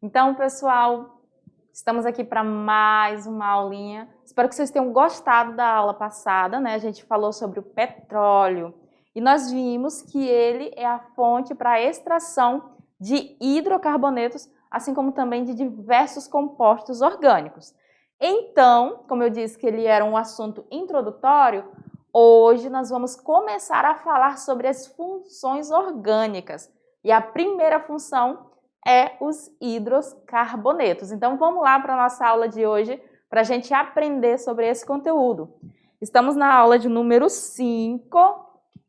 Então, pessoal, estamos aqui para mais uma aulinha. Espero que vocês tenham gostado da aula passada, né? A gente falou sobre o petróleo e nós vimos que ele é a fonte para a extração de hidrocarbonetos, assim como também de diversos compostos orgânicos. Então, como eu disse que ele era um assunto introdutório, hoje nós vamos começar a falar sobre as funções orgânicas. E a primeira função é os hidrocarbonetos. Então vamos lá para a nossa aula de hoje para a gente aprender sobre esse conteúdo. Estamos na aula de número 5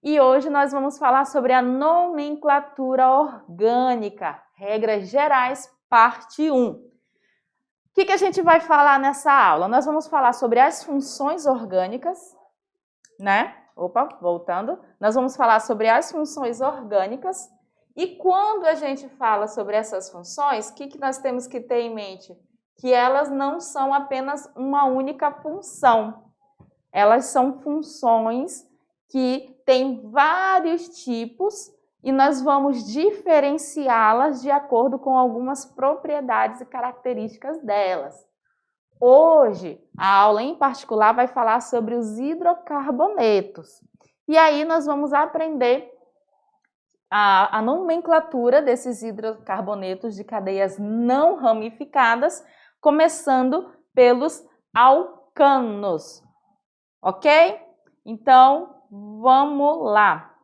e hoje nós vamos falar sobre a nomenclatura orgânica, regras gerais, parte 1. O que a gente vai falar nessa aula? Nós vamos falar sobre as funções orgânicas, né? Voltando. Nós vamos falar sobre as funções orgânicas. E quando a gente fala sobre essas funções, o que nós temos que ter em mente? Que elas não são apenas uma única função. Elas são funções que têm vários tipos e nós vamos diferenciá-las de acordo com algumas propriedades e características delas. Hoje, a aula em particular vai falar sobre os hidrocarbonetos. E aí nós vamos aprender a nomenclatura desses hidrocarbonetos de cadeias não ramificadas, começando pelos alcanos, ok? Então, vamos lá.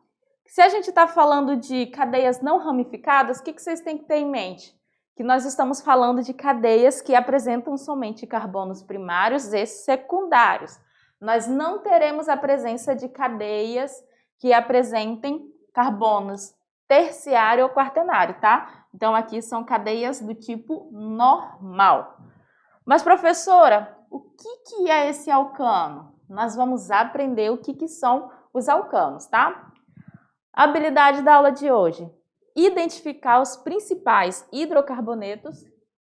Se a gente está falando de cadeias não ramificadas, o que vocês têm que ter em mente? Que nós estamos falando de cadeias que apresentam somente carbonos primários e secundários. Nós não teremos a presença de cadeias que apresentem carbonos terciário ou quaternário, tá? Então, aqui são cadeias do tipo normal. Mas, professora, o que é esse alcano? Nós vamos aprender o que são os alcanos, tá? A habilidade da aula de hoje: identificar os principais hidrocarbonetos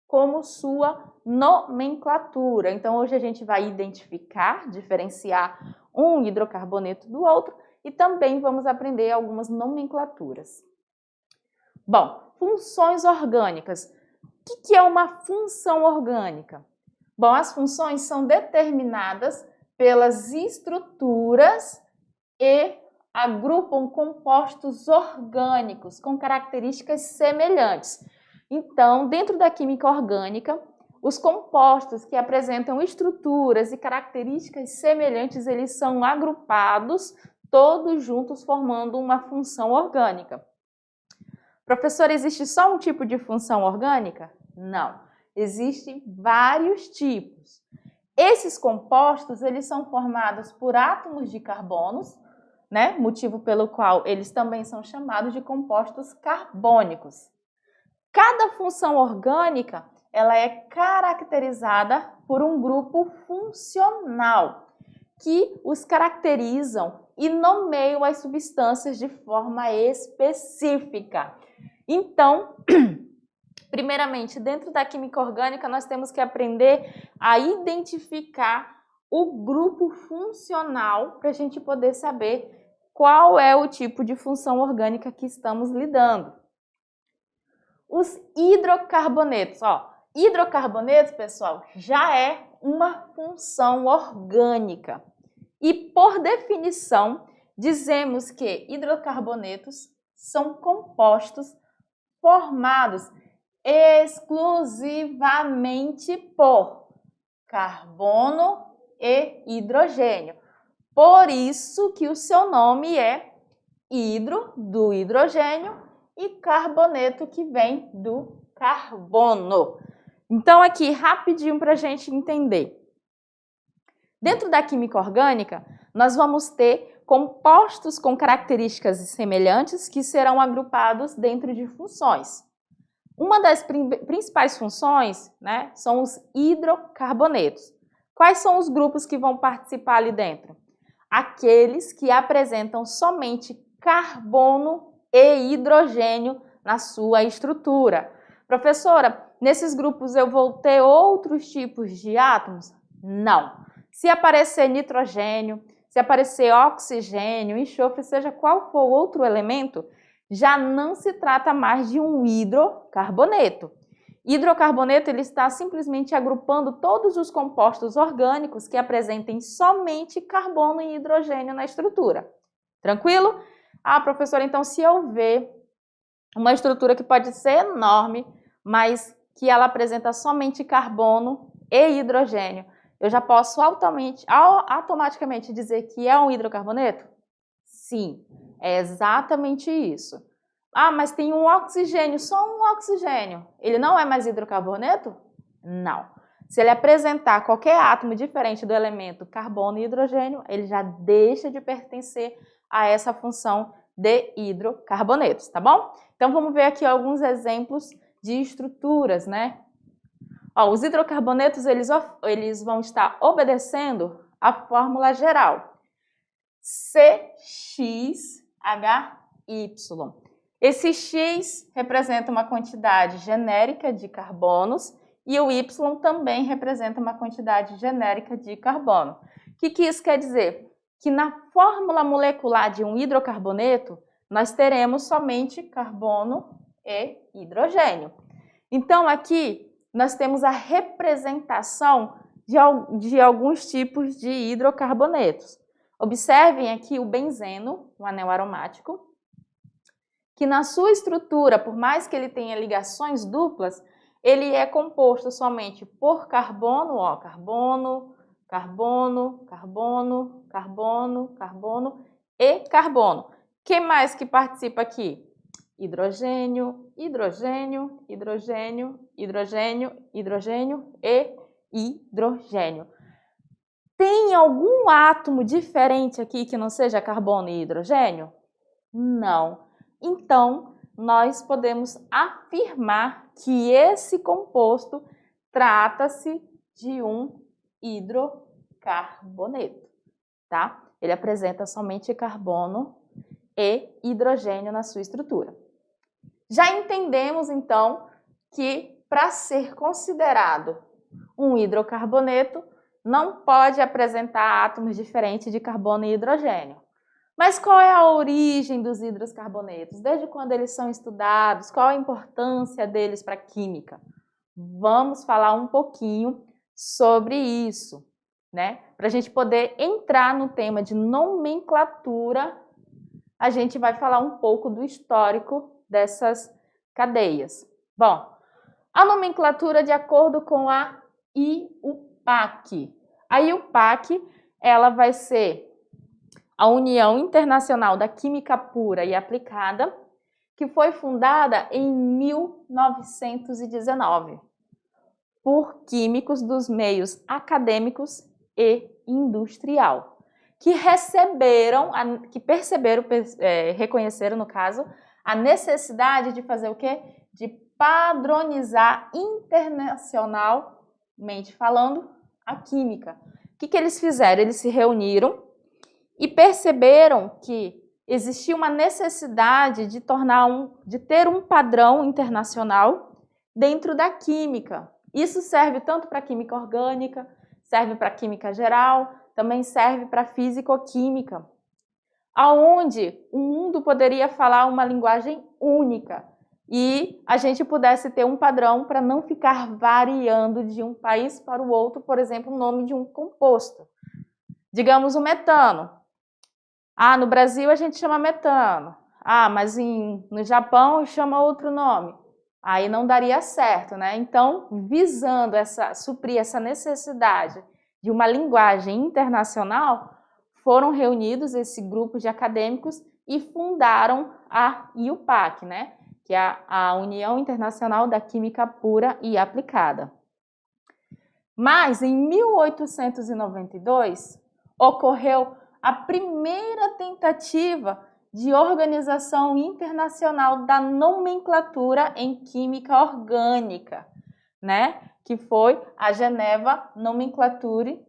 como sua nomenclatura. Então, hoje a gente vai identificar, diferenciar um hidrocarboneto do outro e também vamos aprender algumas nomenclaturas. Bom, funções orgânicas. O que é uma função orgânica? Bom, as funções são determinadas pelas estruturas e agrupam compostos orgânicos com características semelhantes. Então, dentro da química orgânica, os compostos que apresentam estruturas e características semelhantes, eles são agrupados todos juntos formando uma função orgânica. Professor, existe só um tipo de função orgânica? Não, existem vários tipos. Esses compostos, eles são formados por átomos de carbonos, né? Motivo pelo qual eles também são chamados de compostos carbônicos. Cada função orgânica, ela é caracterizada por um grupo funcional que os caracterizam e nomeiam as substâncias de forma específica. Então, primeiramente, dentro da química orgânica, nós temos que aprender a identificar o grupo funcional para a gente poder saber qual é o tipo de função orgânica que estamos lidando. Os hidrocarbonetos, hidrocarbonetos, pessoal, já é uma função orgânica. E, por definição, dizemos que hidrocarbonetos são compostos formados exclusivamente por carbono e hidrogênio. Por isso que o seu nome é hidro, do hidrogênio, e carboneto, que vem do carbono. Então, aqui, rapidinho para a gente entender. Dentro da química orgânica, nós vamos ter compostos com características semelhantes que serão agrupados dentro de funções. Uma das principais funções, né, são os hidrocarbonetos. Quais são os grupos que vão participar ali dentro? Aqueles que apresentam somente carbono e hidrogênio na sua estrutura. Professora, nesses grupos eu vou ter outros tipos de átomos? Não. Se aparecer nitrogênio, se aparecer oxigênio, enxofre, seja qual for outro elemento, já não se trata mais de um hidrocarboneto. Hidrocarboneto ele está simplesmente agrupando todos os compostos orgânicos que apresentem somente carbono e hidrogênio na estrutura. Tranquilo? Ah, professora, então se eu ver uma estrutura que pode ser enorme, mas que ela apresenta somente carbono e hidrogênio, eu já posso automaticamente dizer que é um hidrocarboneto? Sim, é exatamente isso. Ah, mas tem um oxigênio, só um oxigênio. Ele não é mais hidrocarboneto? Não. Se ele apresentar qualquer átomo diferente do elemento carbono e hidrogênio, ele já deixa de pertencer a essa função de hidrocarbonetos, tá bom? Então vamos ver aqui alguns exemplos de estruturas, né? Ó, os hidrocarbonetos eles vão estar obedecendo a fórmula geral CXHY. Esse X representa uma quantidade genérica de carbonos e o Y também representa uma quantidade genérica de carbono. O que isso quer dizer? Que na fórmula molecular de um hidrocarboneto, nós teremos somente carbono e hidrogênio. Então, aqui, nós temos a representação de alguns tipos de hidrocarbonetos. Observem aqui o benzeno, o anel aromático, que na sua estrutura, por mais que ele tenha ligações duplas, ele é composto somente por carbono, ó, carbono, carbono, carbono, carbono, carbono e carbono. Quem mais que participa aqui? Hidrogênio, hidrogênio, hidrogênio, hidrogênio, hidrogênio e hidrogênio. Tem algum átomo diferente aqui que não seja carbono e hidrogênio? Não. Então, nós podemos afirmar que esse composto trata-se de um hidrocarboneto, tá? Ele apresenta somente carbono e hidrogênio na sua estrutura. Já entendemos, então, que para ser considerado um hidrocarboneto, não pode apresentar átomos diferentes de carbono e hidrogênio. Mas qual é a origem dos hidrocarbonetos? Desde quando eles são estudados? Qual a importância deles para a química? Vamos falar um pouquinho sobre isso, né? Para a gente poder entrar no tema de nomenclatura, a gente vai falar um pouco do histórico dessas cadeias. Bom, a nomenclatura de acordo com a IUPAC. A IUPAC, ela vai ser a União Internacional da Química Pura e Aplicada, que foi fundada em 1919 por químicos dos meios acadêmicos e industrial, que reconheceram, no caso, a necessidade de fazer o quê? De padronizar internacionalmente falando a química. O que eles fizeram? Eles se reuniram e perceberam que existia uma necessidade de ter um padrão internacional dentro da química. Isso serve tanto para a química orgânica, serve para a química geral, também serve para a físico-química, aonde o mundo poderia falar uma linguagem única e a gente pudesse ter um padrão para não ficar variando de um país para o outro, por exemplo, o nome de um composto. Digamos o metano. Ah, no Brasil a gente chama metano. Ah, mas no Japão chama outro nome. Aí não daria certo, né? Então, visando suprir essa necessidade de uma linguagem internacional, foram reunidos esse grupo de acadêmicos e fundaram a IUPAC, né? Que é a União Internacional da Química Pura e Aplicada. Mas, em 1892, ocorreu a primeira tentativa de organização internacional da nomenclatura em química orgânica, né? Que foi a Geneva Nomenclature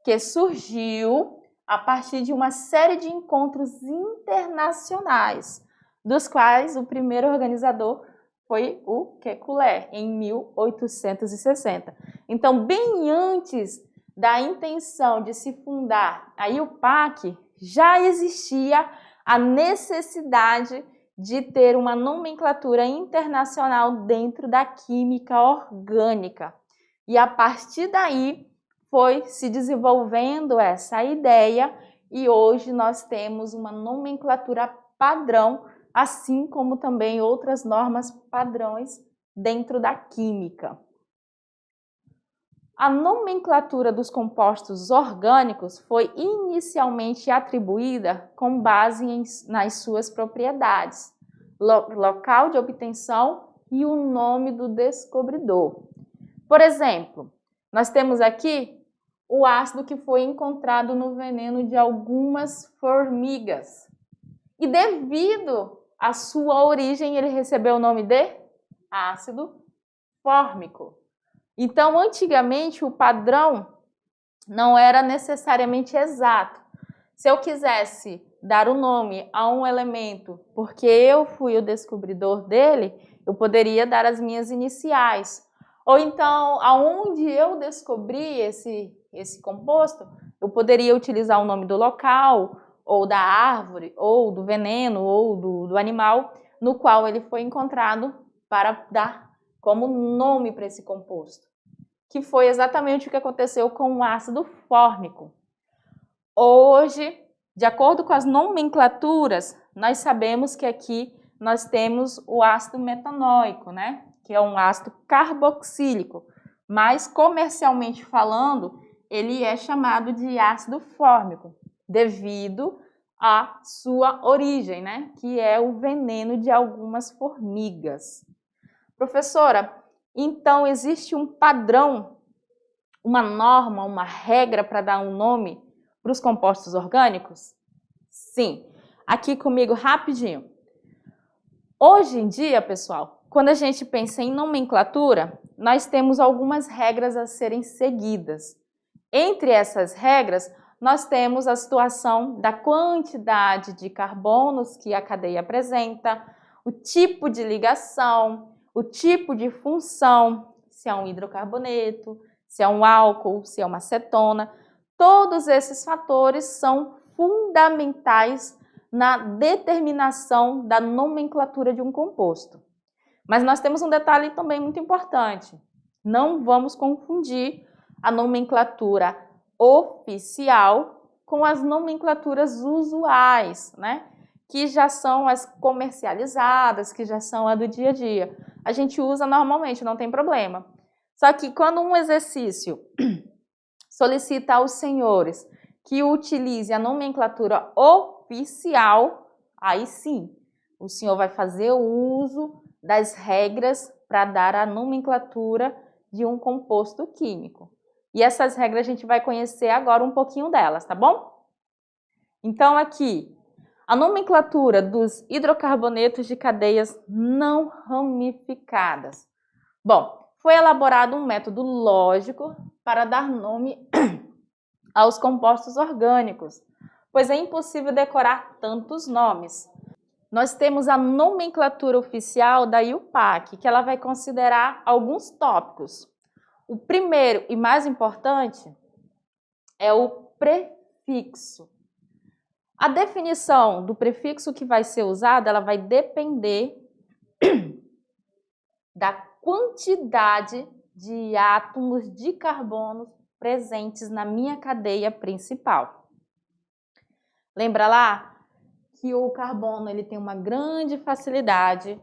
que surgiu a partir de uma série de encontros internacionais, dos quais o primeiro organizador foi o Kekulé, em 1860. Então, bem antes da intenção de se fundar a IUPAC, já existia a necessidade de ter uma nomenclatura internacional dentro da química orgânica. E a partir daí foi se desenvolvendo essa ideia e hoje nós temos uma nomenclatura padrão, assim como também outras normas padrões dentro da química. A nomenclatura dos compostos orgânicos foi inicialmente atribuída com base nas suas propriedades, local de obtenção e o nome do descobridor. Por exemplo, nós temos aqui o ácido que foi encontrado no veneno de algumas formigas. E devido à sua origem, ele recebeu o nome de ácido fórmico. Então, antigamente, o padrão não era necessariamente exato. Se eu quisesse dar o nome a um elemento porque eu fui o descobridor dele, eu poderia dar as minhas iniciais. Ou então, aonde eu descobri esse composto, eu poderia utilizar o nome do local, ou da árvore, ou do veneno, ou do animal, no qual ele foi encontrado para dar como nome para esse composto, que foi exatamente o que aconteceu com o ácido fórmico. Hoje, de acordo com as nomenclaturas, nós sabemos que aqui nós temos o ácido metanóico, né? Que é um ácido carboxílico, mas comercialmente falando, ele é chamado de ácido fórmico, devido à sua origem, né? Que é o veneno de algumas formigas. Professora, então existe um padrão, uma norma, uma regra para dar um nome para os compostos orgânicos? Sim. Aqui comigo rapidinho. Hoje em dia, pessoal, quando a gente pensa em nomenclatura, nós temos algumas regras a serem seguidas. Entre essas regras, nós temos a situação da quantidade de carbonos que a cadeia apresenta, o tipo de ligação, o tipo de função, se é um hidrocarboneto, se é um álcool, se é uma acetona. Todos esses fatores são fundamentais na determinação da nomenclatura de um composto. Mas nós temos um detalhe também muito importante. Não vamos confundir a nomenclatura oficial com as nomenclaturas usuais, né? Que já são as comercializadas, que já são a do dia a dia. A gente usa normalmente, não tem problema. Só que quando um exercício solicita aos senhores que utilize a nomenclatura oficial, aí sim, o senhor vai fazer o uso das regras para dar a nomenclatura de um composto químico. E essas regras a gente vai conhecer agora um pouquinho delas, tá bom? Então aqui, a nomenclatura dos hidrocarbonetos de cadeias não ramificadas. Bom, foi elaborado um método lógico para dar nome aos compostos orgânicos, pois é impossível decorar tantos nomes. Nós temos a nomenclatura oficial da IUPAC, que ela vai considerar alguns tópicos. O primeiro e mais importante é o prefixo. A definição do prefixo que vai ser usado, ela vai depender da quantidade de átomos de carbono presentes na minha cadeia principal. Lembra lá que o carbono ele tem uma grande facilidade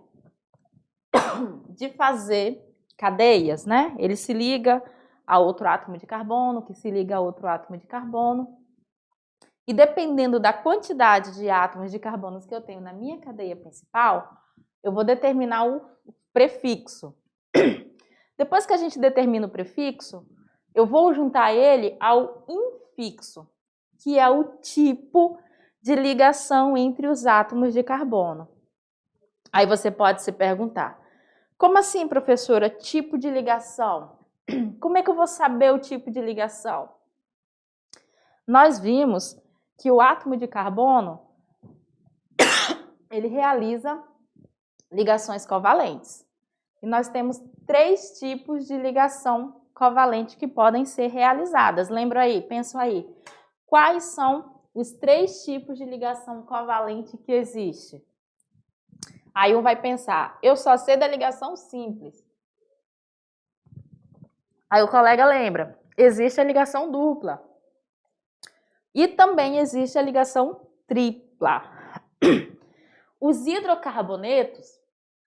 de fazer cadeias, né? Ele se liga a outro átomo de carbono, que se liga a outro átomo de carbono. E dependendo da quantidade de átomos de carbono que eu tenho na minha cadeia principal, eu vou determinar o prefixo. Depois que a gente determina o prefixo, eu vou juntar ele ao infixo, que é o tipo de ligação entre os átomos de carbono. Aí você pode se perguntar, como assim, professora, tipo de ligação? Como é que eu vou saber o tipo de ligação? Nós vimos que o átomo de carbono, ele realiza ligações covalentes. E nós temos 3 tipos de ligação covalente que podem ser realizadas. Lembra aí, pensa aí. Quais são os 3 tipos de ligação covalente que existe? Aí um vai pensar, eu só sei da ligação simples. Aí o colega lembra, existe a ligação dupla. E também existe a ligação tripla. Os hidrocarbonetos,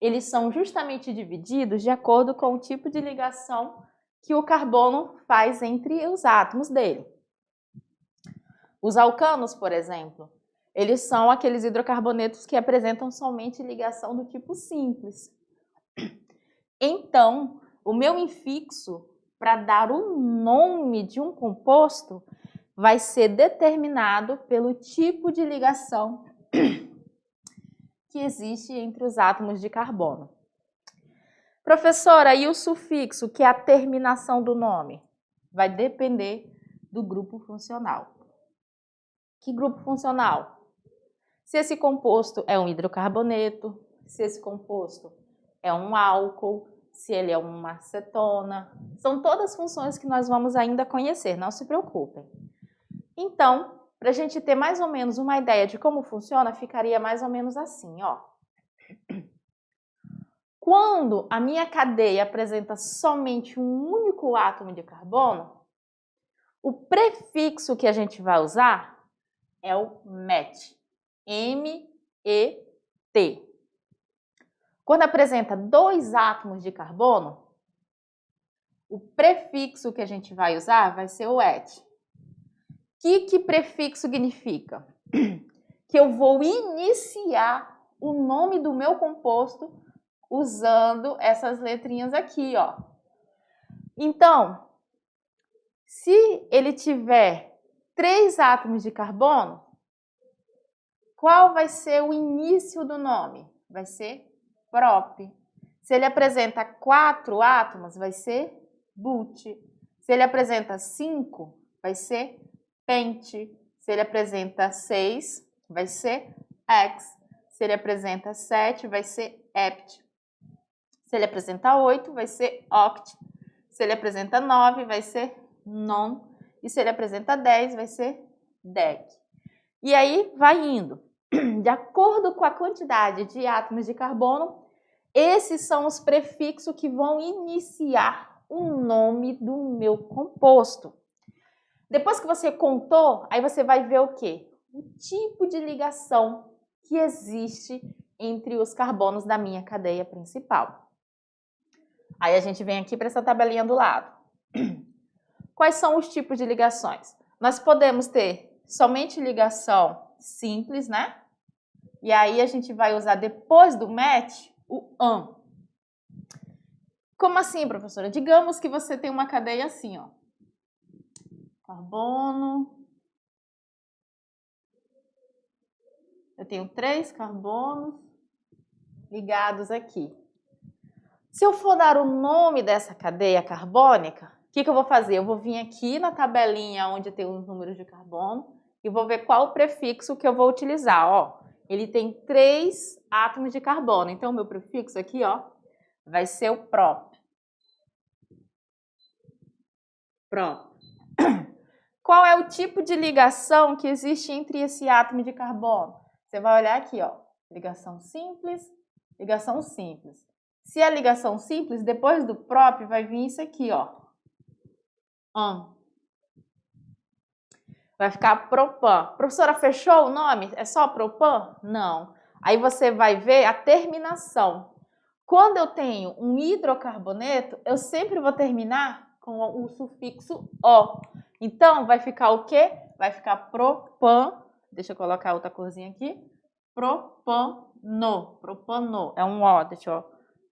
eles são justamente divididos de acordo com o tipo de ligação que o carbono faz entre os átomos dele. Os alcanos, por exemplo, eles são aqueles hidrocarbonetos que apresentam somente ligação do tipo simples. Então, o meu infixo, para dar o nome de um composto, vai ser determinado pelo tipo de ligação que existe entre os átomos de carbono. Professora, e o sufixo, que é a terminação do nome? Vai depender do grupo funcional. Que grupo funcional? Se esse composto é um hidrocarboneto, se esse composto é um álcool, se ele é uma acetona. São todas funções que nós vamos ainda conhecer, não se preocupem. Então, para a gente ter mais ou menos uma ideia de como funciona, ficaria mais ou menos assim, ó. Quando a minha cadeia apresenta somente um único átomo de carbono, o prefixo que a gente vai usar é o MET. M-E-T. Quando apresenta dois átomos de carbono, o prefixo que a gente vai usar vai ser o ET. Que prefixo significa? Que eu vou iniciar o nome do meu composto usando essas letrinhas aqui, ó. Então, se ele tiver 3 átomos de carbono, qual vai ser o início do nome? Vai ser prop. Se ele apresenta 4 átomos, vai ser but. Se ele apresenta 5, vai ser pent. Se ele apresenta 6, vai ser ex. Se ele apresenta 7, vai ser hept. Se ele apresenta 8, vai ser oct. Se ele apresenta 9, vai ser non. E se ele apresenta 10, vai ser dec. E aí vai indo. De acordo com a quantidade de átomos de carbono, esses são os prefixos que vão iniciar o nome do meu composto. Depois que você contou, aí você vai ver o quê? O tipo de ligação que existe entre os carbonos da minha cadeia principal. Aí a gente vem aqui para essa tabelinha do lado. Quais são os tipos de ligações? Nós podemos ter somente ligação simples, né? E aí a gente vai usar depois do MET o AN. Como assim, professora? Digamos que você tem uma cadeia assim, ó. Carbono. Eu tenho 3 carbonos ligados aqui. Se eu for dar o nome dessa cadeia carbônica, o que eu vou fazer? Eu vou vir aqui na tabelinha onde tem os números de carbono e vou ver qual o prefixo que eu vou utilizar, ó. Ele tem 3 átomos de carbono, então o meu prefixo aqui, ó, vai ser o prop. Prop. Qual é o tipo de ligação que existe entre esse átomo de carbono? Você vai olhar aqui, ó, ligação simples, ligação simples. Se é ligação simples, depois do prop vai vir isso aqui, ó. Vai ficar propan. Professora, fechou o nome? É só propan? Não. Aí você vai ver a terminação. Quando eu tenho um hidrocarboneto, eu sempre vou terminar com o sufixo O. Então, vai ficar o quê? Vai ficar propan. Deixa eu colocar outra corzinha aqui. Propano. Propano. É um O. Deixa eu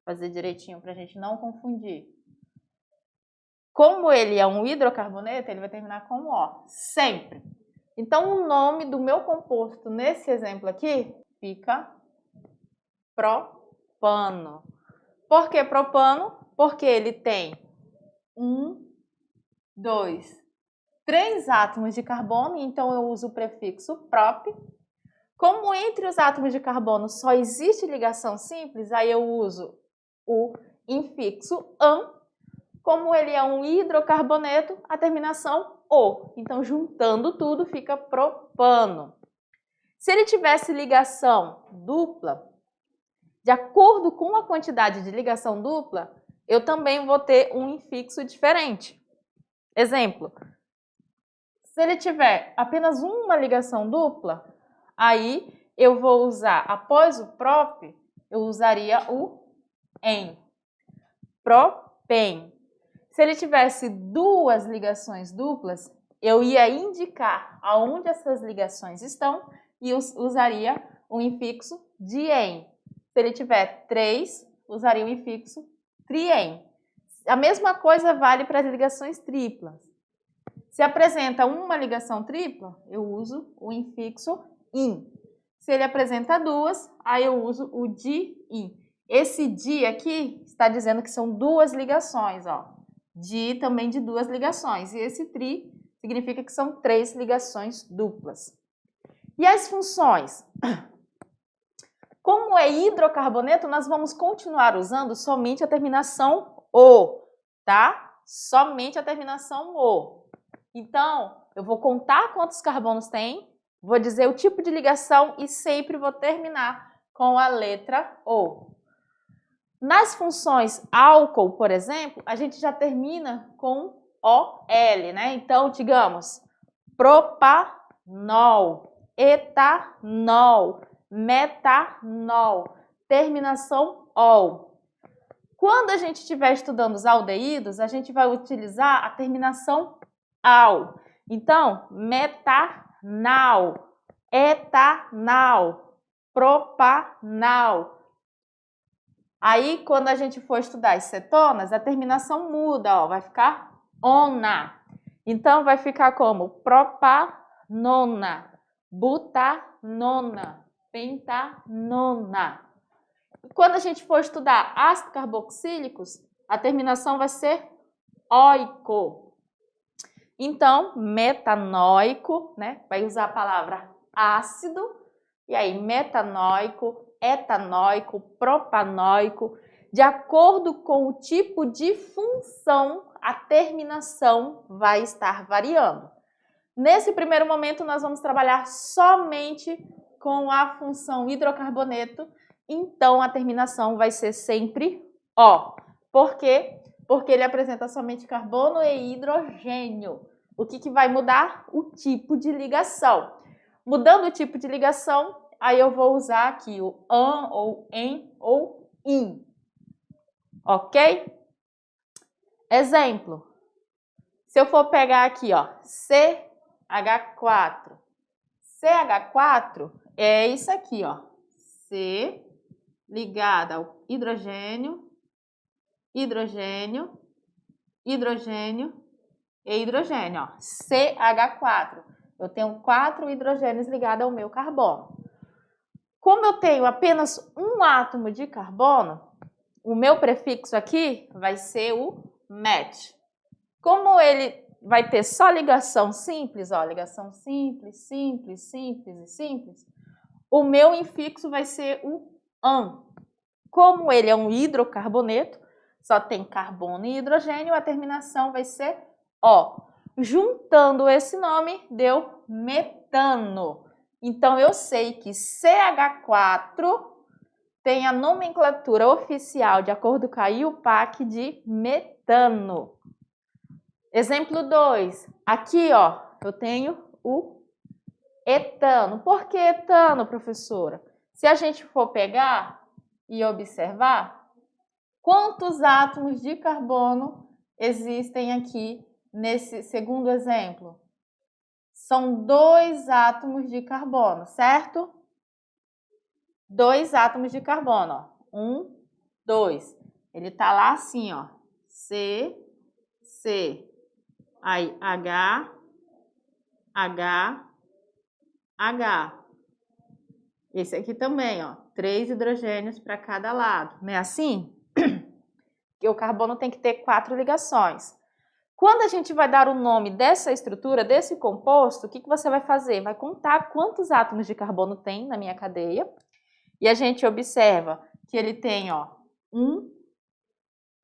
fazer direitinho para a gente não confundir. Como ele é um hidrocarboneto, ele vai terminar com O, sempre. Então, o nome do meu composto, nesse exemplo aqui, fica propano. Por que propano? Porque ele tem 1, 2, 3 átomos de carbono, então eu uso o prefixo prop. Como entre os átomos de carbono só existe ligação simples, aí eu uso o infixo an. Como ele é um hidrocarboneto, a terminação O. Então, juntando tudo, fica propano. Se ele tivesse ligação dupla, de acordo com a quantidade de ligação dupla, eu também vou ter um infixo diferente. Exemplo, se ele tiver apenas uma ligação dupla, aí eu vou usar, após o prop, eu usaria o em. Propem. Se ele tivesse duas ligações duplas, eu ia indicar aonde essas ligações estão e usaria o infixo de em. Se ele tiver 3, usaria o infixo triem. A mesma coisa vale para as ligações triplas. Se apresenta uma ligação tripla, eu uso o infixo in. Se ele apresenta duas, aí eu uso o de in. Esse de aqui está dizendo que são duas ligações, ó. De também de duas ligações. E esse tri significa que são 3 ligações duplas. E as funções? Como é hidrocarboneto, nós vamos continuar usando somente a terminação O, tá? Somente a terminação O. Então, eu vou contar quantos carbonos tem, vou dizer o tipo de ligação e sempre vou terminar com a letra O. Nas funções álcool, por exemplo, a gente já termina com OL, né? Então, digamos, propanol, etanol, metanol, terminação OL. Quando a gente estiver estudando os aldeídos, a gente vai utilizar a terminação AL. Então, metanal, etanal, propanal. Aí, quando a gente for estudar as cetonas, a terminação muda, ó, vai ficar ona. Então, vai ficar como propanona, butanona, pentanona. E quando a gente for estudar ácidos carboxílicos, a terminação vai ser oico. Então, metanóico, né? Vai usar a palavra ácido, e aí metanóico, etanóico, propanóico. De acordo com o tipo de função, a terminação vai estar variando. Nesse primeiro momento, nós vamos trabalhar somente com a função hidrocarboneto, então a terminação vai ser sempre O. Por quê? Porque ele apresenta somente carbono e hidrogênio. O que vai mudar? O tipo de ligação. Mudando o tipo de ligação, aí eu vou usar aqui o an, ou em, ou in. Ok? Exemplo. Se eu for pegar aqui, ó, CH4. CH4 é isso aqui, ó. C ligado ao hidrogênio, hidrogênio, hidrogênio e hidrogênio, ó. CH4. Eu tenho 4 hidrogênios ligados ao meu carbono. Como eu tenho apenas um átomo de carbono, o meu prefixo aqui vai ser o met. Como ele vai ter só ligação simples, ó, ligação simples, simples, simples e simples, o meu infixo vai ser o an. Como ele é um hidrocarboneto, só tem carbono e hidrogênio, a terminação vai ser O. Juntando esse nome, deu metano. Então, eu sei que CH4 tem a nomenclatura oficial, de acordo com a IUPAC, de metano. Exemplo 2. Aqui, ó, eu tenho o etano. Por que etano, professora? Se a gente for pegar e observar, quantos átomos de carbono existem aqui nesse segundo exemplo? São 2 átomos de carbono, certo? 2 átomos de carbono, ó. 1, 2. Ele tá lá assim, ó. C, C. Aí, H, H, H. Esse aqui também, ó. 3 hidrogênios para cada lado. Não é assim? Que o carbono tem que ter 4 ligações. Quando a gente vai dar o nome dessa estrutura, desse composto, o que você vai fazer? Vai contar quantos átomos de carbono tem na minha cadeia. E a gente observa que ele tem, ó, 1,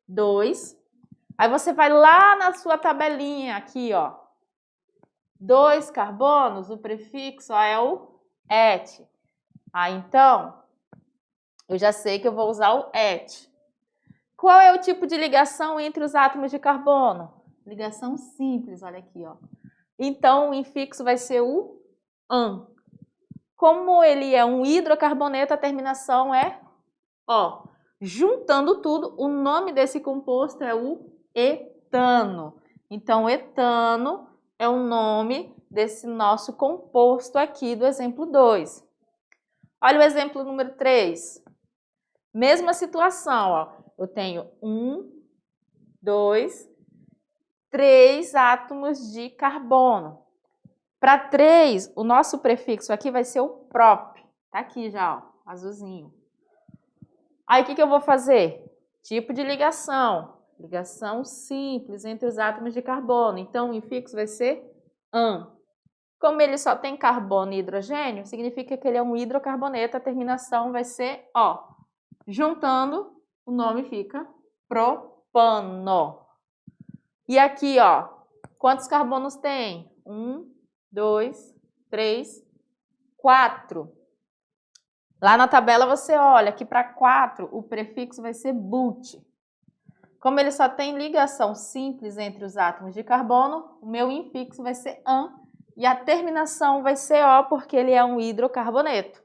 2. Aí você vai lá na sua tabelinha aqui, ó. 2 carbonos, o prefixo ó, é o et. Então, eu já sei que eu vou usar o et. Qual é o tipo de ligação entre os átomos de carbono? Ligação simples, olha aqui, ó. Então, o infixo vai ser o an. Como ele é um hidrocarboneto, a terminação é ó. Juntando tudo, o nome desse composto é o etano. Então, etano é o nome desse nosso composto aqui do exemplo 2. Olha o exemplo número 3. Mesma situação, ó. Eu tenho 1, 2, 3 átomos de carbono. Para 3, o nosso prefixo aqui vai ser o prop. Tá aqui já, ó, azulzinho. Aí, o que eu vou fazer? Tipo de ligação. Ligação simples entre os átomos de carbono. Então, o infixo vai ser an. Como ele só tem carbono e hidrogênio, significa que ele é um hidrocarboneto. A terminação vai ser ó. Juntando, o nome fica propano. E aqui, ó, quantos carbonos tem? 1, 2, 3, 4. Lá na tabela você olha que para 4 o prefixo vai ser but. Como ele só tem ligação simples entre os átomos de carbono, o meu infixo vai ser an e a terminação vai ser o porque ele é um hidrocarboneto.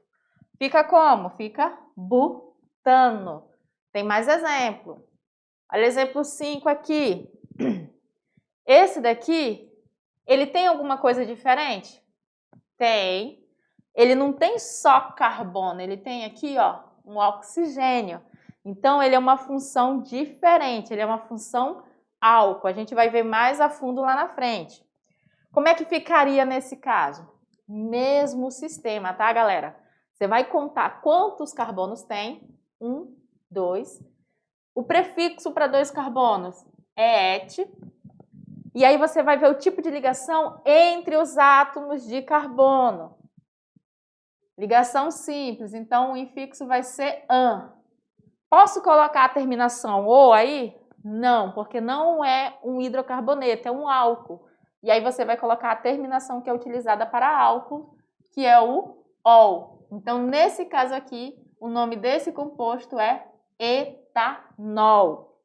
Fica como? Fica butano. Tem mais exemplo. Olha o exemplo 5 aqui. Esse daqui, ele tem alguma coisa diferente? Tem. Ele não tem só carbono, ele tem aqui ó, um oxigênio. Então, ele é uma função diferente, ele é uma função álcool. A gente vai ver mais a fundo lá na frente. Como é que ficaria nesse caso? Mesmo sistema, tá, galera? Você vai contar quantos carbonos tem. 1, 2. O prefixo para 2 carbonos é et. E aí você vai ver o tipo de ligação entre os átomos de carbono. Ligação simples, então o infixo vai ser an. Posso colocar a terminação ou aí? Não, porque não é um hidrocarboneto, é um álcool. E aí você vai colocar a terminação que é utilizada para álcool, que é o ol. Então, nesse caso aqui, o nome desse composto é etanol.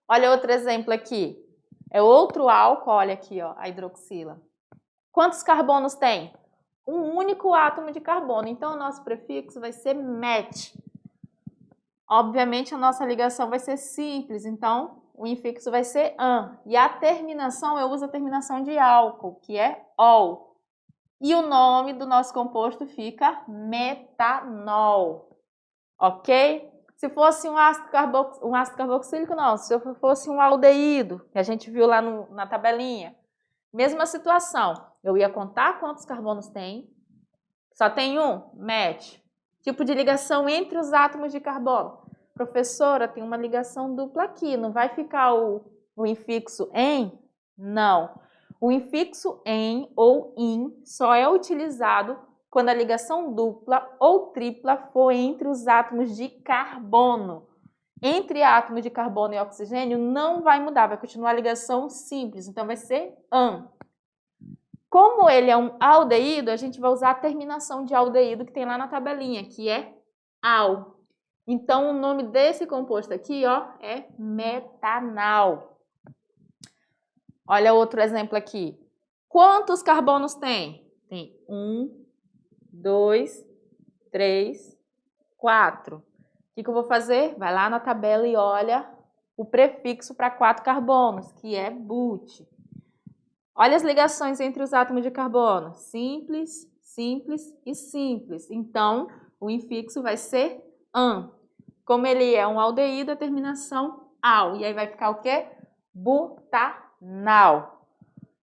Olha outro exemplo aqui. É outro álcool, olha aqui, ó, a hidroxila. Quantos carbonos tem? Um único átomo de carbono. Então, o nosso prefixo vai ser met. Obviamente, a nossa ligação vai ser simples. Então, o infixo vai ser an. E a terminação, eu uso a terminação de álcool, que é ol. E o nome do nosso composto fica metanol. Ok? Se fosse um ácido carboxílico, não. Se fosse um aldeído, que a gente viu lá na tabelinha. Mesma situação. Eu ia contar quantos carbonos tem. Só tem um? Met. Tipo de ligação entre os átomos de carbono. Professora, tem uma ligação dupla aqui. Não vai ficar o infixo em? Não. O infixo em ou in só é utilizado quando a ligação dupla ou tripla for entre os átomos de carbono. Entre átomos de carbono e oxigênio não vai mudar, vai continuar a ligação simples. Então vai ser an. Como ele é um aldeído, a gente vai usar a terminação de aldeído que tem lá na tabelinha, que é al. Então, o nome desse composto aqui, ó, é metanal. Olha outro exemplo aqui. Quantos carbonos tem? Tem 1, 2, 3, 4. O que eu vou fazer? Vai lá na tabela e olha o prefixo para 4 carbonos, que é but. Olha as ligações entre os átomos de carbono. Simples, simples e simples. Então, o infixo vai ser an. Como ele é um aldeído, a terminação al. E aí vai ficar o quê? Butanal.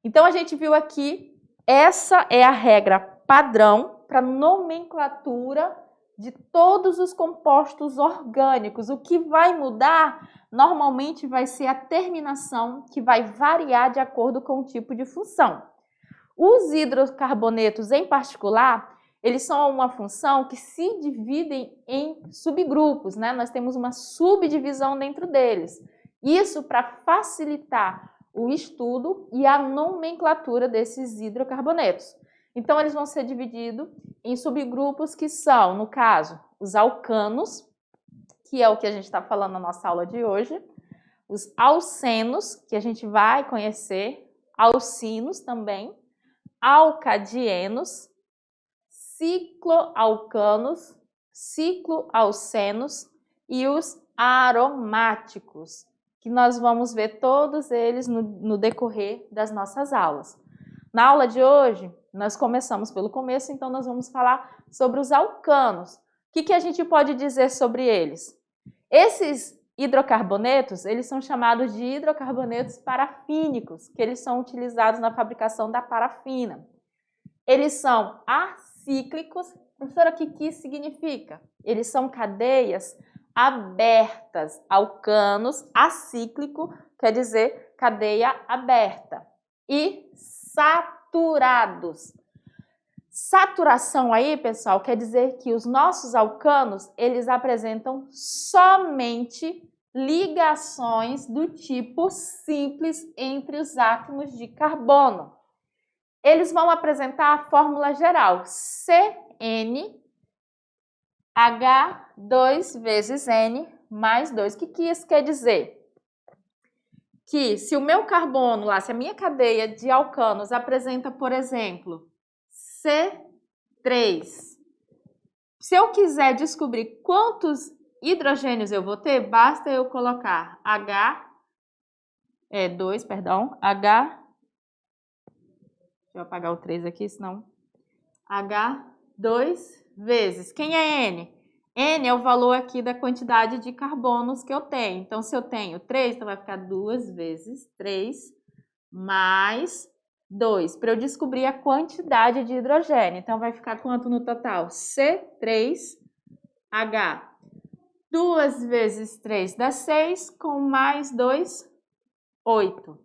Então, a gente viu aqui, essa é a regra padrão para nomenclatura de todos os compostos orgânicos. O que vai mudar normalmente vai ser a terminação, que vai variar de acordo com o tipo de função. Os hidrocarbonetos, em particular, eles são uma função que se dividem em subgrupos, né? Nós temos uma subdivisão dentro deles. Isso para facilitar o estudo e a nomenclatura desses hidrocarbonetos. Então, eles vão ser divididos em subgrupos que são, no caso, os alcanos, que é o que a gente está falando na nossa aula de hoje, os alcenos, que a gente vai conhecer, alcinos também, alcadienos, cicloalcanos, cicloalcenos e os aromáticos, que nós vamos ver todos eles no decorrer das nossas aulas. Na aula de hoje, nós começamos pelo começo, então nós vamos falar sobre os alcanos. O que a gente pode dizer sobre eles? Esses hidrocarbonetos, eles são chamados de hidrocarbonetos parafínicos, que eles são utilizados na fabricação da parafina. Eles são acíclicos. Professora, o que isso significa? Eles são cadeias abertas. Alcanos, acíclico, quer dizer cadeia aberta. E saturados. Saturação aí, pessoal, quer dizer que os nossos alcanos, eles apresentam somente ligações do tipo simples entre os átomos de carbono. Eles vão apresentar a fórmula geral, CnH2 vezes N mais 2. O que isso quer dizer? Que se o meu carbono lá, se a minha cadeia de alcanos apresenta, por exemplo, C3, se eu quiser descobrir quantos hidrogênios eu vou ter, basta eu colocar H, deixa eu apagar o 3 aqui, senão H2 vezes, quem é N? N é o valor aqui da quantidade de carbonos que eu tenho. Então, se eu tenho 3, então vai ficar 2 vezes 3 mais 2, para eu descobrir a quantidade de hidrogênio. Então, vai ficar quanto no total? C3H. 2 vezes 3 dá 6, com mais 2, 8.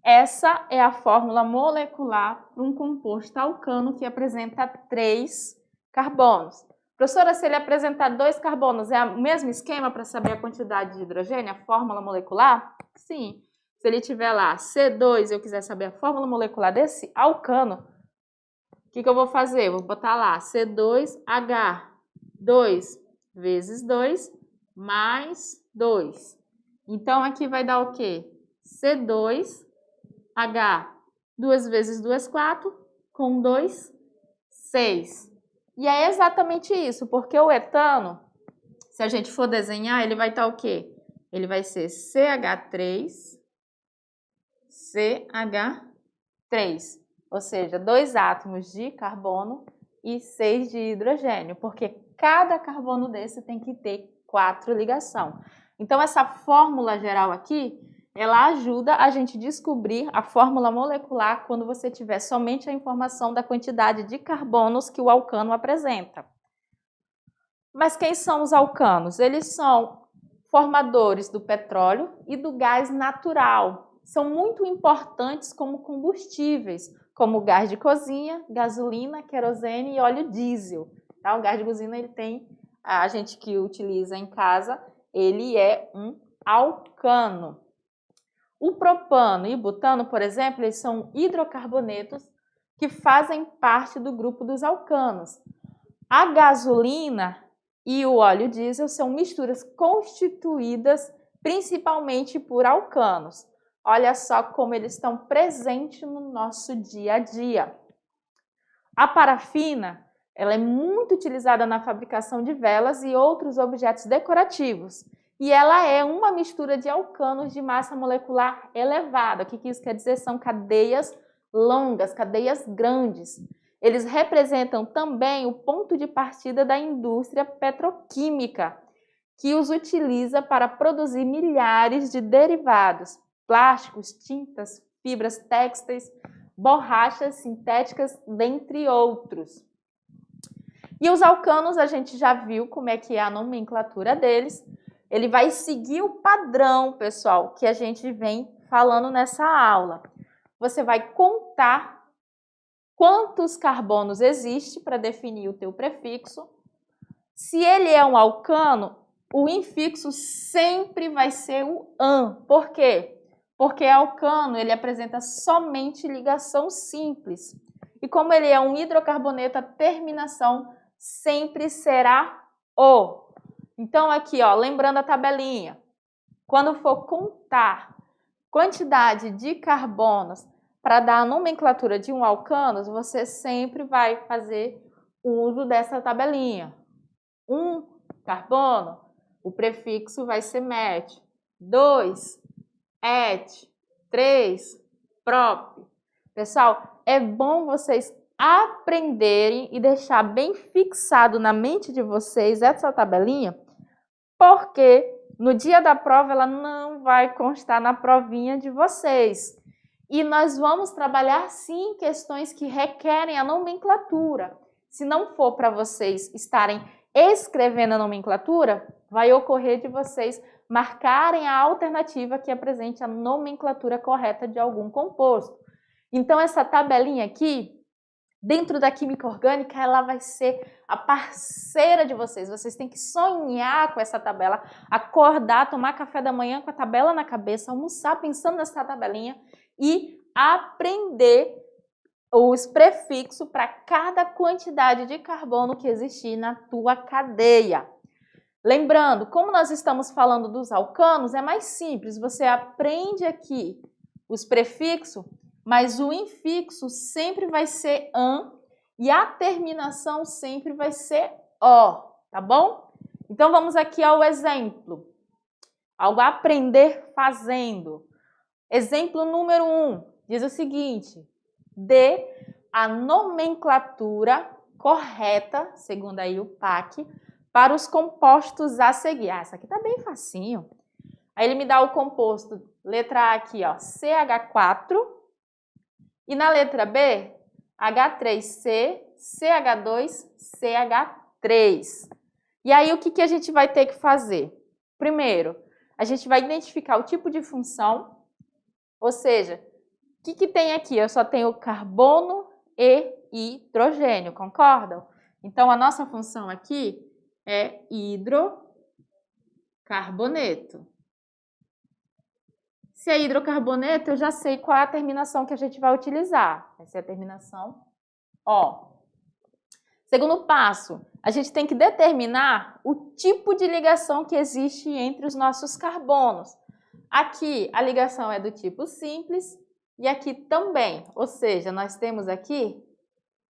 Essa é a fórmula molecular para um composto alcano que apresenta 3 carbonos. Professora, se ele apresentar 2 carbonos, é o mesmo esquema para saber a quantidade de hidrogênio, a fórmula molecular? Sim. Se ele tiver lá C2 e eu quiser saber a fórmula molecular desse alcano, o que eu vou fazer? Eu vou botar lá C2H, 2 vezes 2 mais 2. Então, aqui vai dar o quê? C2H, 2 vezes 2, 4, com 2, 6. E é exatamente isso, porque o etano, se a gente for desenhar, ele vai estar o quê? Ele vai ser CH3, CH3, ou seja, 2 átomos de carbono e 6 de hidrogênio, porque cada carbono desse tem que ter 4 ligações. Então, essa fórmula geral aqui, ela ajuda a gente descobrir a fórmula molecular quando você tiver somente a informação da quantidade de carbonos que o alcano apresenta. Mas quem são os alcanos? Eles são formadores do petróleo e do gás natural. São muito importantes como combustíveis, como o gás de cozinha, gasolina, querosene e óleo diesel. Tá? O gás de cozinha, ele tem, a gente que utiliza em casa, ele é um alcano. O propano e o butano, por exemplo, eles são hidrocarbonetos que fazem parte do grupo dos alcanos. A gasolina e o óleo diesel são misturas constituídas principalmente por alcanos. Olha só como eles estão presentes no nosso dia a dia. A parafina, ela é muito utilizada na fabricação de velas e outros objetos decorativos. E ela é uma mistura de alcanos de massa molecular elevada. O que isso quer dizer? São cadeias longas, cadeias grandes. Eles representam também o ponto de partida da indústria petroquímica, que os utiliza para produzir milhares de derivados, plásticos, tintas, fibras têxteis, borrachas sintéticas, dentre outros. E os alcanos, a gente já viu como é que é a nomenclatura deles. Ele vai seguir o padrão, pessoal, que a gente vem falando nessa aula. Você vai contar quantos carbonos existe para definir o teu prefixo. Se ele é um alcano, o infixo sempre vai ser o -an. Por quê? Porque alcano ele apresenta somente ligação simples. E como ele é um hidrocarboneto, a terminação sempre será O. Então aqui, ó, lembrando a tabelinha, quando for contar quantidade de carbonos para dar a nomenclatura de um alcano, você sempre vai fazer uso dessa tabelinha. 1 carbono, o prefixo vai ser met. 2, et. 3, prop. Pessoal, é bom vocês aprenderem e deixar bem fixado na mente de vocês essa tabelinha, porque no dia da prova ela não vai constar na provinha de vocês. E nós vamos trabalhar sim questões que requerem a nomenclatura. Se não for para vocês estarem escrevendo a nomenclatura, vai ocorrer de vocês marcarem a alternativa que apresente a nomenclatura correta de algum composto. Então, essa tabelinha aqui, dentro da química orgânica, ela vai ser a parceira de vocês. Vocês têm que sonhar com essa tabela, acordar, tomar café da manhã com a tabela na cabeça, almoçar pensando nessa tabelinha e aprender os prefixos para cada quantidade de carbono que existir na tua cadeia. Lembrando, como nós estamos falando dos alcanos, é mais simples. Você aprende aqui os prefixos, mas o infixo sempre vai ser an e a terminação sempre vai ser o, tá bom? Então vamos aqui ao exemplo. Ao aprender fazendo. Exemplo número 1 diz o seguinte: dê a nomenclatura correta, segundo aí o PAC, para os compostos a seguir. Ah, essa aqui tá bem facinho. Aí ele me dá o composto, letra A aqui, ó, CH4. E na letra B, H3C, CH2, CH3. E aí o que a gente vai ter que fazer? Primeiro, a gente vai identificar o tipo de função, ou seja, o que tem aqui? Eu só tenho carbono e hidrogênio, concordam? Então a nossa função aqui é hidrocarboneto. Se é hidrocarboneto, eu já sei qual é a terminação que a gente vai utilizar. Vai ser a terminação O. Segundo passo, a gente tem que determinar o tipo de ligação que existe entre os nossos carbonos. Aqui a ligação é do tipo simples e aqui também. Ou seja, nós temos aqui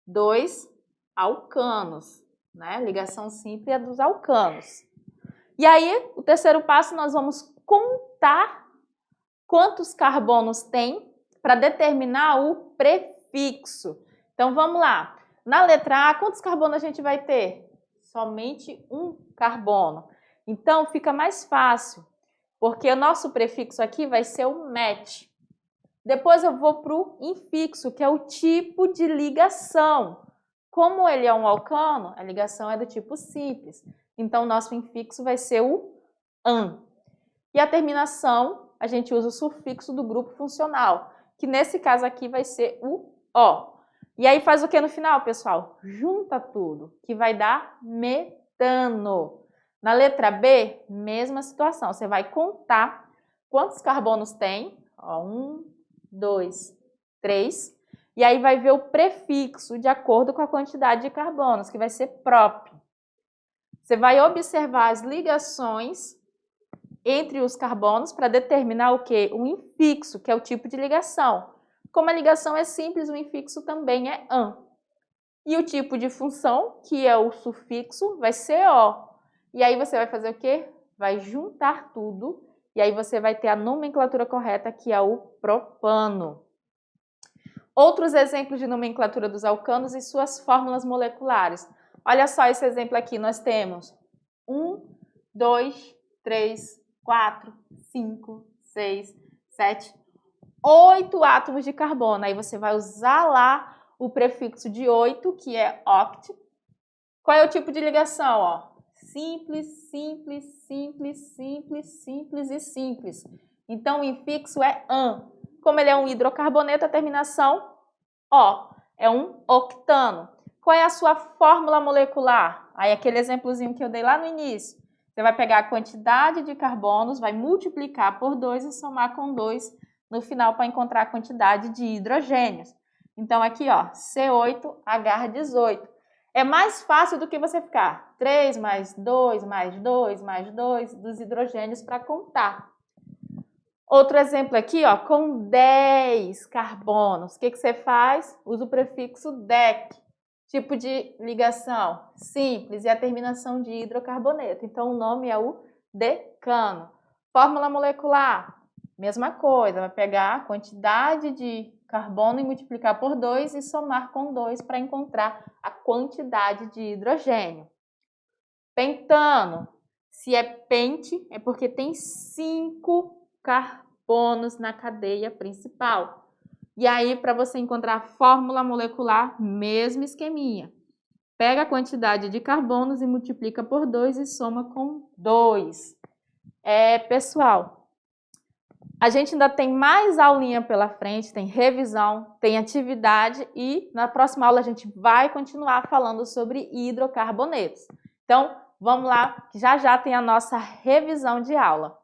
2 alcanos, né? Ligação simples é dos alcanos. E aí, o terceiro passo, nós vamos contar quantos carbonos tem para determinar o prefixo. Então, vamos lá. Na letra A, quantos carbonos a gente vai ter? Somente um carbono. Então, fica mais fácil, porque o nosso prefixo aqui vai ser o met. Depois eu vou para o infixo, que é o tipo de ligação. Como ele é um alcano, a ligação é do tipo simples. Então, o nosso infixo vai ser o an. E a terminação, a gente usa o sufixo do grupo funcional, que nesse caso aqui vai ser o O. E aí faz o que no final, pessoal? Junta tudo, que vai dar metano. Na letra B, mesma situação. Você vai contar quantos carbonos tem. Ó, 1, 2, 3. E aí vai ver o prefixo de acordo com a quantidade de carbonos, que vai ser prop. Você vai observar as ligações entre os carbonos para determinar o quê? O infixo, que é o tipo de ligação. Como a ligação é simples, o infixo também é an. E o tipo de função, que é o sufixo, vai ser o. E aí você vai fazer o quê? Vai juntar tudo e aí você vai ter a nomenclatura correta, que é o propano. Outros exemplos de nomenclatura dos alcanos e suas fórmulas moleculares. Olha só esse exemplo aqui, nós temos 1, 2, 3, 4, 5, 6, 7, 8 átomos de carbono. Aí você vai usar lá o prefixo de 8, que é oct. Qual é o tipo de ligação? Ó? Simples, simples, simples, simples, simples e simples. Então o infixo é an. Como ele é um hidrocarboneto, a terminação O. É um octano. Qual é a sua fórmula molecular? Aí aquele exemplozinho que eu dei lá no início. Você vai pegar a quantidade de carbonos, vai multiplicar por 2 e somar com 2 no final para encontrar a quantidade de hidrogênios. Então, aqui, ó, C8H18. É mais fácil do que você ficar 3 mais 2 mais 2 mais 2 dos hidrogênios para contar. Outro exemplo aqui, ó, com 10 carbonos. O que você faz? Usa o prefixo DEC. Tipo de ligação simples e a terminação de hidrocarboneto. Então, o nome é o decano. Fórmula molecular, mesma coisa. Vai pegar a quantidade de carbono e multiplicar por 2 e somar com 2 para encontrar a quantidade de hidrogênio. Pentano. Se é pente, é porque tem 5 carbonos na cadeia principal. E aí, para você encontrar a fórmula molecular, mesmo esqueminha. Pega a quantidade de carbonos e multiplica por 2 e soma com 2. Pessoal, a gente ainda tem mais aulinha pela frente, tem revisão, tem atividade e na próxima aula a gente vai continuar falando sobre hidrocarbonetos. Então, vamos lá, que já já tem a nossa revisão de aula.